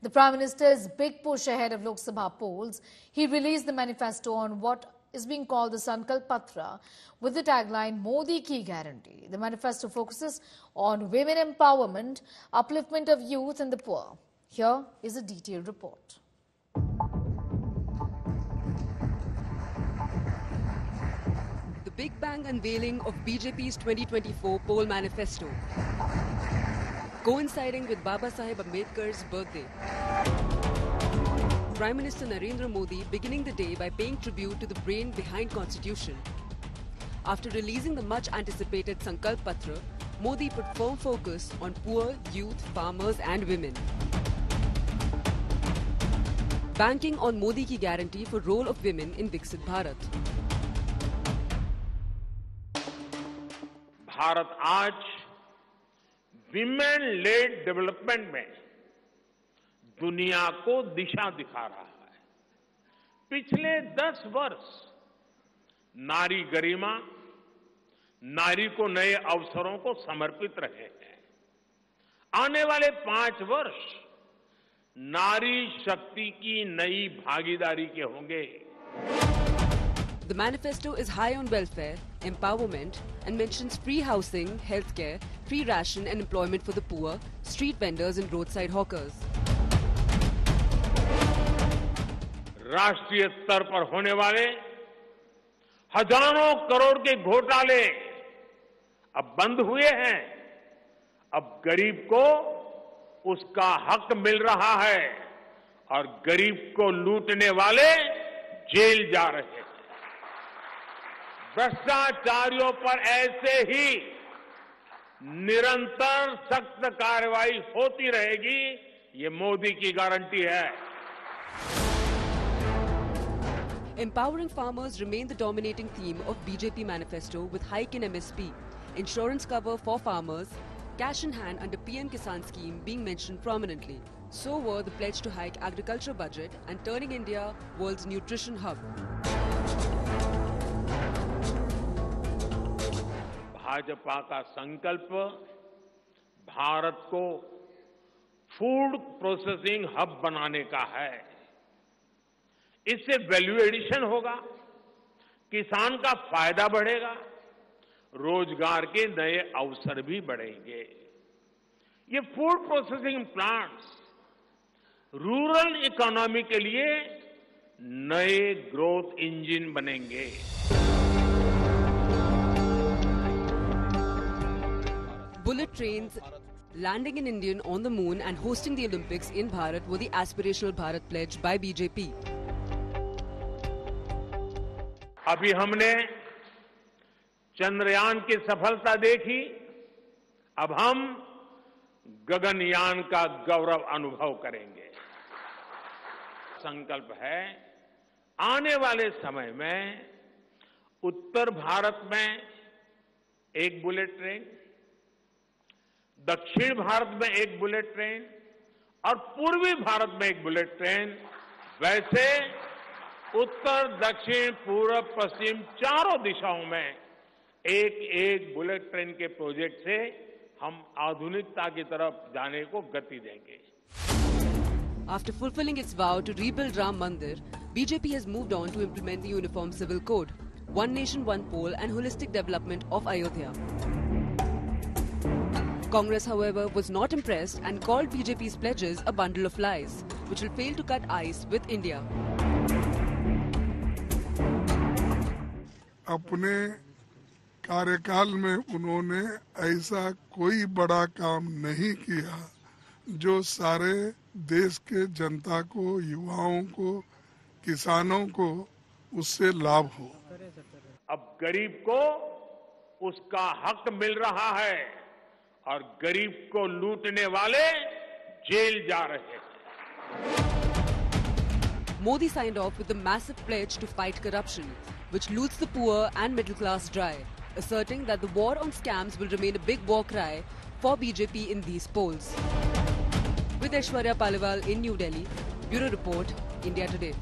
The Prime Minister's big push ahead of Lok Sabha polls. He released the manifesto on what is being called the Sankalp Patra with the tagline Modi Ki Guarantee. The manifesto focuses on women empowerment, upliftment of youth and the poor. Here is a detailed report. The big bang unveiling of BJP's 2024 poll manifesto, coinciding with Baba Saheb Ambedkar's birthday. Prime Minister Narendra Modi beginning the day by paying tribute to the brain behind Constitution. After releasing the much-anticipated Sankalp Patra, Modi put firm focus on poor, youth, farmers and women. Banking on Modi ki guarantee for role of women in Viksit Bharat. Bharat आज women lead development में दुनिया को दिशा दिखा रहा है। पिछले 10 वर्ष नारी गरिमा, नारी को नए अवसरों को समर्पित रहे हैं। आने वाले 5 वर्ष नारी शक्ति की नई भागीदारी के होंगे। The manifesto is high on welfare, empowerment and mentions free housing, healthcare, free ration and employment for the poor, street vendors and roadside hawkers. राष्ट्रीय स्तर पर होने वाले हजारों करोड़ के घोटाले अब बंद हुए हैं। अब गरीब को उसका हक मिल रहा है और गरीब को लूटने वाले जेल जा रहे हैं। भ्रष्टाचारियों पर ऐसे ही निरंतर सख्त कार्रवाई होती रहेगी, ये मोदी की गारंटी है। Empowering farmers remain the dominating theme of BJP manifesto with hike in MSP, insurance cover for farmers, cash in hand under PM Kisan scheme being mentioned prominently. So were the pledge to hike agriculture budget and turning India world's nutrition hub. Bhajpa का संकल्प भारत को food processing hub बनाने का है। इससे value addition होगा, किसान का फायदा बढ़ेगा, रोजगार के नए अवसर भी बढ़ेंगे। ये food processing plants rural economy के लिए नए ग्रोथ इंजन बनेंगे। Bullet trains landing in India on the moon and hosting the Olympics in Bharat were the aspirational Bharat pledge by BJP. अभी हमने चंद्रयान की सफलता देखी, अब हम गगनयान का गौरव अनुभव करेंगे। संकल्प है आने वाले समय में उत्तर भारत में एक बुलेट ट्रेन, दक्षिण भारत में एक बुलेट ट्रेन और पूर्वी भारत में एक बुलेट ट्रेन, वैसे उत्तर, दक्षिण, पूर्व, पश्चिम चारों दिशाओं में एक बुलेट ट्रेन के प्रोजेक्ट से हम आधुनिकता की तरफ जाने को गति देंगे। After fulfilling its vow to rebuild Ram Mandir, BJP has moved on to implement the Uniform Civil Code, One Nation, One Poll and holistic development of Ayodhya. Congress, however, was not impressed and called BJP's pledges a bundle of lies, which will fail to cut ice with India. अपने कार्यकाल में उन्होंने ऐसा कोई बड़ा काम नहीं किया जो सारे देश के जनता को, युवाओं को, किसानों को उससे लाभ हो। अब गरीब को उसका हक मिल रहा है और गरीब को लूटने वाले जेल जा रहे हैं। Modi signed off with a massive pledge to fight corruption, which loots the poor and middle class dry, asserting that the war on scams will remain a big war cry for BJP in these polls. With Aishwarya Paliwal in New Delhi, Bureau Report, India Today.